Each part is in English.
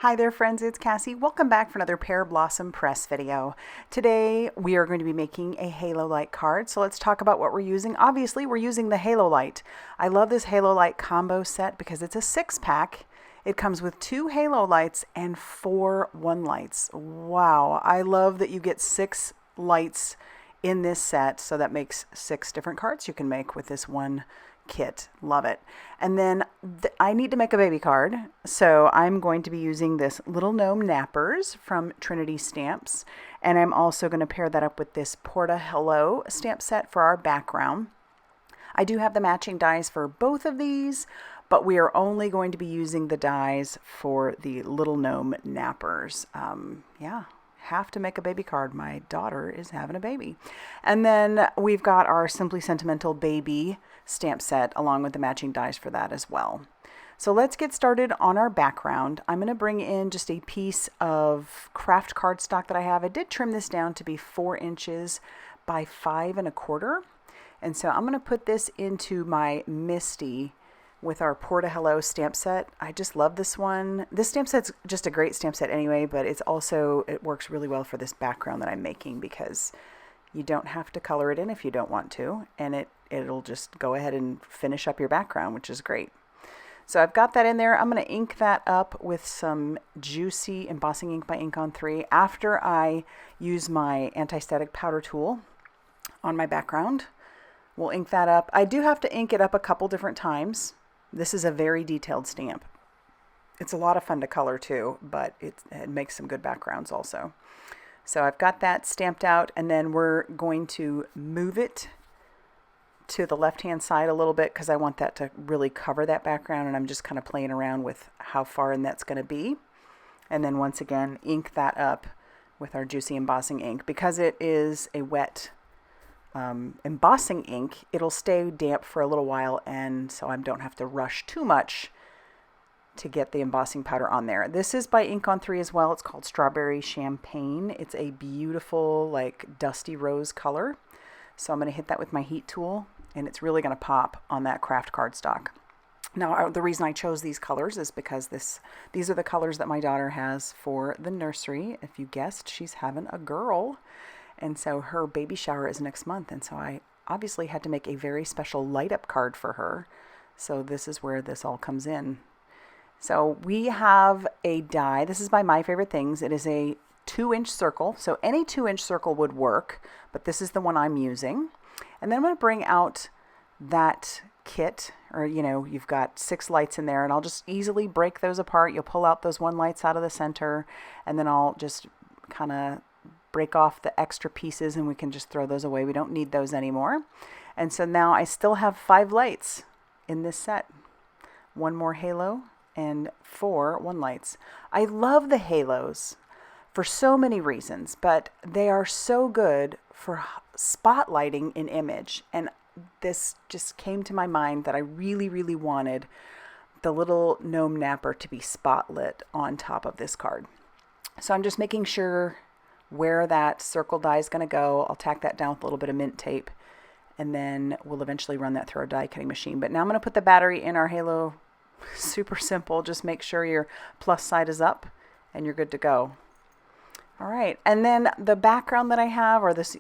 Hi there friends, it's Cassie. Welcome back for another Pear Blossom Press video. Today we are going to be making a halo light card. So let's talk about what we're using. Obviously we're using the halo light. I love this halo light combo set because it's a 6-pack. It comes with 2 halo lights and 4 one lights. Wow, I love that you get 6 lights in this set, so that makes 6 different cards you can make with this one kit. Love it. And then I need to make a baby card, so I'm going to be using this Little Gnome Nappers from Trinity Stamps, and I'm also going to pair that up with this Porta-Hello stamp set for our background. I do have the matching dies for both of these, but we are only going to be using the dies for the Little Gnome Nappers. Yeah. Have to make a baby card. My daughter is having a baby. And then we've got our Simply Sentimental baby stamp set along with the matching dies for that as well. So let's get started on our background. I'm going to bring in just a piece of craft cardstock that I have. I did trim this down to be 4 inches by 5 1/4. And so I'm going to put this into my Misty with our Porta-Hello stamp set. I just love this one. This stamp set's just a great stamp set anyway, but it works really well for this background that I'm making because you don't have to color it in if you don't want to, and it'll just go ahead and finish up your background, which is great. So I've got that in there. I'm going to ink that up with some juicy embossing ink by Ink on 3 after I use my anti-static powder tool on my background. We'll ink that up. I do have to ink it up a couple different times. This is a very detailed stamp. It's a lot of fun to color too, but it makes some good backgrounds also. So I've got that stamped out, and then we're going to move it to the left-hand side a little bit because I want that to really cover that background, and I'm just kind of playing around with how far in that's going to be. And then once again, ink that up with our juicy embossing ink. Because it is a wet embossing ink, it'll stay damp for a little while, and so I don't have to rush too much to get the embossing powder on there. This is by Ink on 3 as well. It's called Strawberry Champagne. It's a beautiful, like, dusty rose color. So I'm going to hit that with my heat tool, and it's really going to pop on that craft cardstock. Now, the reason I chose these colors is because these are the colors that my daughter has for the nursery. If you guessed, she's having a girl. And so her baby shower is next month, and so I obviously had to make a very special light up card for her. So this is where this all comes in. So we have a die. This is by My Favorite Things. It is a 2-inch circle. So any 2-inch circle would work, but this is the one I'm using. And then I'm going to bring out that kit, or you've got 6 lights in there, and I'll just easily break those apart. You'll pull out those 1 lights out of the center, and then I'll just kind of break off the extra pieces, and we can just throw those away. We don't need those anymore. And so now I still have 5 lights in this set. 1 more halo and 4 one lights. I love the halos for so many reasons, but they are so good for spotlighting an image. And this just came to my mind that I really, really wanted the Little Gnome Napper to be spotlit on top of this card. So I'm just making sure where that circle die is going to go. I'll tack that down with a little bit of mint tape, and then we'll eventually run that through our die cutting machine. But now I'm going to put the battery in our halo. Super simple. Just make sure your plus side is up and you're good to go. All right. And then the background that I have, or this,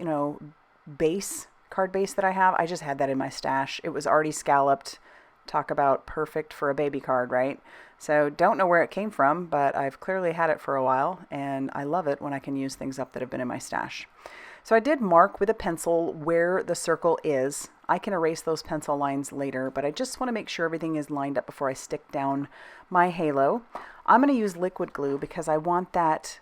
card base that I have, I just had that in my stash. It was already scalloped. Talk about perfect for a baby card, right? So don't know where it came from, but I've clearly had it for a while, and I love it when I can use things up that have been in my stash. So I did mark with a pencil where the circle is. I can erase those pencil lines later, but I just want to make sure everything is lined up before I stick down my halo. I'm going to use liquid glue because I want that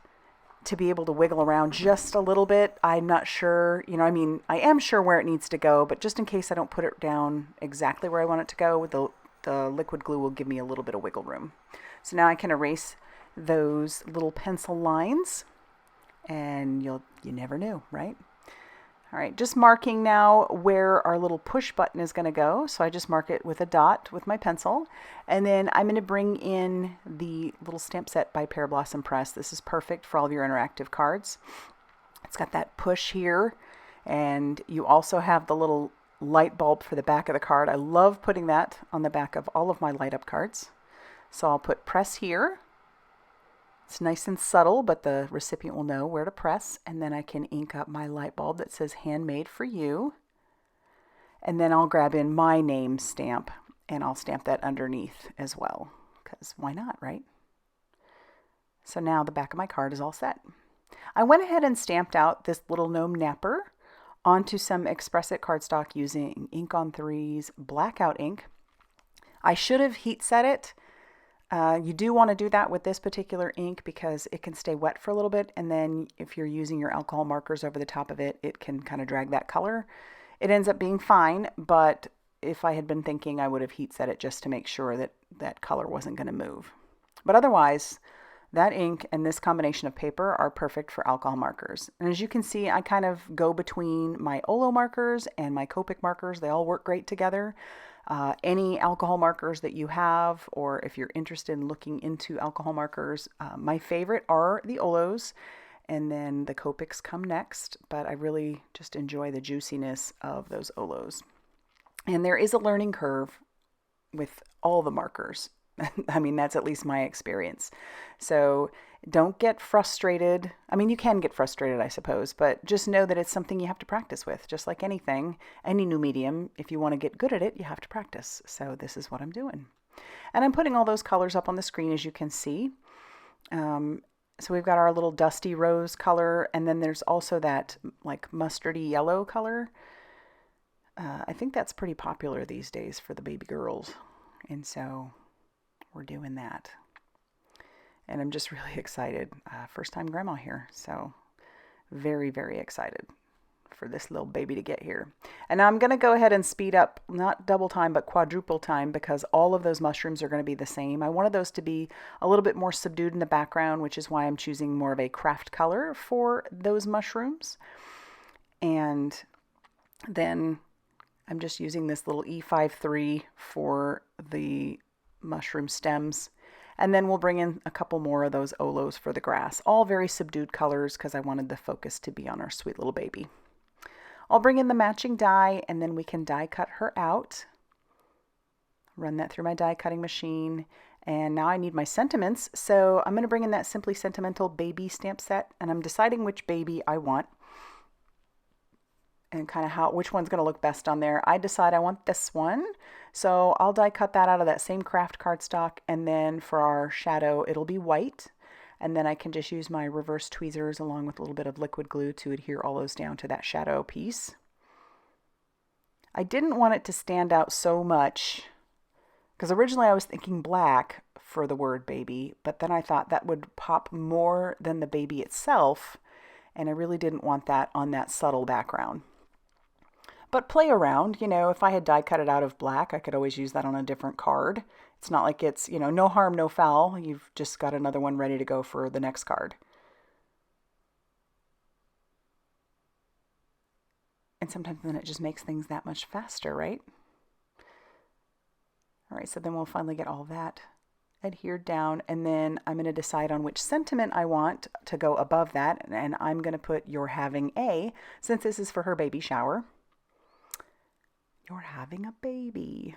to be able to wiggle around just a little bit. I'm not sure, I am sure where it needs to go, but just in case I don't put it down exactly where I want it to go, the liquid glue will give me a little bit of wiggle room. So now I can erase those little pencil lines, and you never knew, right? All right, just marking now where our little push button is going to go. So I just mark it with a dot with my pencil. And then I'm going to bring in the little stamp set by Pear Blossom Press. This is perfect for all of your interactive cards. It's got that push here, and you also have the little light bulb for the back of the card. I love putting that on the back of all of my light up cards. So I'll put press here, It's nice and subtle, but the recipient will know where to press. And then I can ink up my light bulb that says handmade for you. And then I'll grab in my name stamp and I'll stamp that underneath as well, because why not, right? So now the back of my card is all set. I went ahead and stamped out this Little Gnome Napper onto some Express It cardstock using Ink on 3's blackout ink. I should have heat set it. You do want to do that with this particular ink because it can stay wet for a little bit, and then if you're using your alcohol markers over the top of it, it can kind of drag that color. It ends up being fine, but if I had been thinking, I would have heat set it just to make sure that that color wasn't going to move. But otherwise, that ink and this combination of paper are perfect for alcohol markers. And as you can see, I kind of go between my Olo markers and my Copic markers. They all work great together. Any alcohol markers that you have, or if you're interested in looking into alcohol markers, my favorite are the Olos, and then the Copics come next, but I really just enjoy the juiciness of those Olos. And there is a learning curve with all the markers. I mean, that's at least my experience. So don't get frustrated. I mean, you can get frustrated, I suppose, but just know that it's something you have to practice with. Just like anything, any new medium, if you want to get good at it, you have to practice. So this is what I'm doing. And I'm putting all those colors up on the screen, as you can see. So we've got our little dusty rose color, and then there's also that like mustardy yellow color. I think that's pretty popular these days for the baby girls. And so we're doing that. And I'm just really excited. First time grandma here. So very, very excited for this little baby to get here. And now I'm going to go ahead and speed up, not double time, but quadruple time, because all of those mushrooms are going to be the same. I wanted those to be a little bit more subdued in the background, which is why I'm choosing more of a craft color for those mushrooms. And then I'm just using this little E53 for the mushroom stems. And then we'll bring in a couple more of those Olos for the grass. All very subdued colors because I wanted the focus to be on our sweet little baby. I'll bring in the matching die, and then we can die cut her out. Run that through my die cutting machine. And now I need my sentiments. So I'm going to bring in that Simply Sentimental baby stamp set, and I'm deciding which baby I want and kind of which one's going to look best on there. I decide I want this one. So I'll die cut that out of that same craft cardstock, and then for our shadow, it'll be white. And then I can just use my reverse tweezers along with a little bit of liquid glue to adhere all those down to that shadow piece. I didn't want it to stand out so much because originally I was thinking black for the word baby, but then I thought that would pop more than the baby itself, and I really didn't want that on that subtle background. But play around, you know, if I had die cut it out of black, I could always use that on a different card. It's not like it's, you know, no harm, no foul. You've just got another one ready to go for the next card. And sometimes then it just makes things that much faster, right? All right, so then we'll finally get all that adhered down, and then I'm going to decide on which sentiment I want to go above that, and I'm going to put "You're having a," since this is for her baby shower. You're having a baby.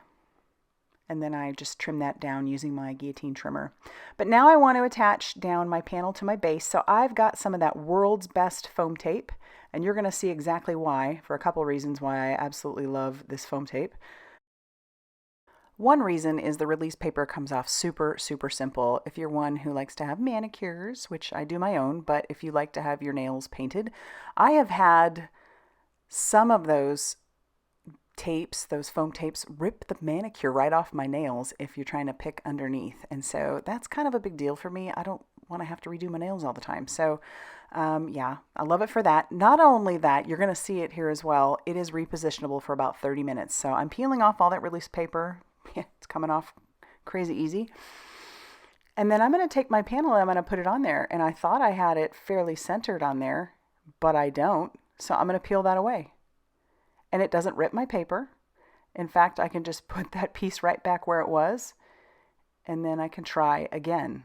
And then I just trim that down using my guillotine trimmer. But now I want to attach down my panel to my base. So I've got some of that World's Best foam tape, and you're going to see exactly why, for a couple reasons why I absolutely love this foam tape. One reason is the release paper comes off super, super simple. If you're one who likes to have manicures, which I do my own, but if you like to have your nails painted, I have had some of those tapes, those foam tapes, rip the manicure right off my nails if you're trying to pick underneath. And so that's kind of a big deal for me. I don't want to have to redo my nails all the time. So yeah, I love it for that. Not only that, you're going to see it here as well. It is repositionable for about 30 minutes. So I'm peeling off all that release paper. It's coming off crazy easy. And then I'm going to take my panel and I'm going to put it on there. And I thought I had it fairly centered on there, but I don't. So I'm going to peel that away. And it doesn't rip my paper. In fact, I can just put that piece right back where it was, and then I can try again.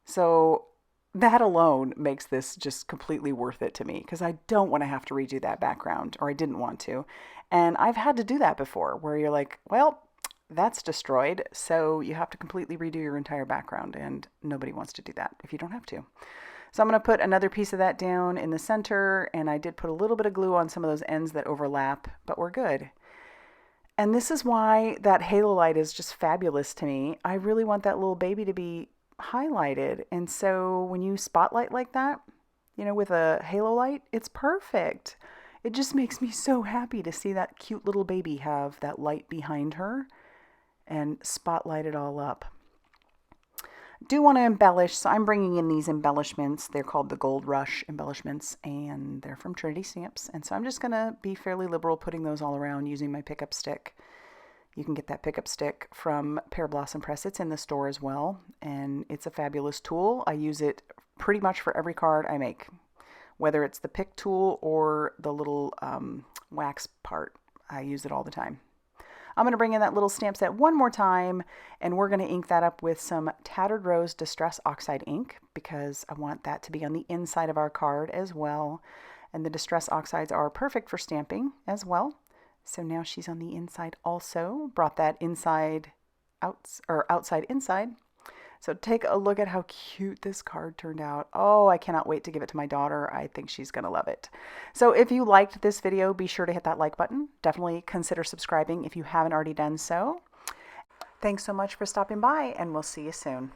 So that alone makes this just completely worth it to me, because I don't want to have to redo that background, or I didn't want to. And I've had to do that before, where you're like, well, that's destroyed. So you have to completely redo your entire background, and nobody wants to do that if you don't have to. So I'm going to put another piece of that down in the center, and I did put a little bit of glue on some of those ends that overlap, but we're good. And this is why that halo light is just fabulous to me. I really want that little baby to be highlighted. And so when you spotlight like that, you know, with a halo light, it's perfect. It just makes me so happy to see that cute little baby have that light behind her and spotlight it all up. Do want to embellish, so I'm bringing in these embellishments. They're called the Gold Rush embellishments, and they're from Trinity Stamps. And so I'm just going to be fairly liberal putting those all around using my pickup stick. You can get that pickup stick from Pear Blossom Press. It's in the store as well, and it's a fabulous tool. I use it pretty much for every card I make, whether it's the pick tool or the little wax part. I use it all the time. I'm going to bring in that little stamp set one more time, and we're going to ink that up with some Tattered Rose Distress Oxide ink because I want that to be on the inside of our card as well. And the Distress Oxides are perfect for stamping as well. So now she's on the inside also. Brought that inside out, or outside inside. So take a look at how cute this card turned out. Oh, I cannot wait to give it to my daughter. I think she's going to love it. So if you liked this video, be sure to hit that like button. Definitely consider subscribing if you haven't already done so. Thanks so much for stopping by, and we'll see you soon.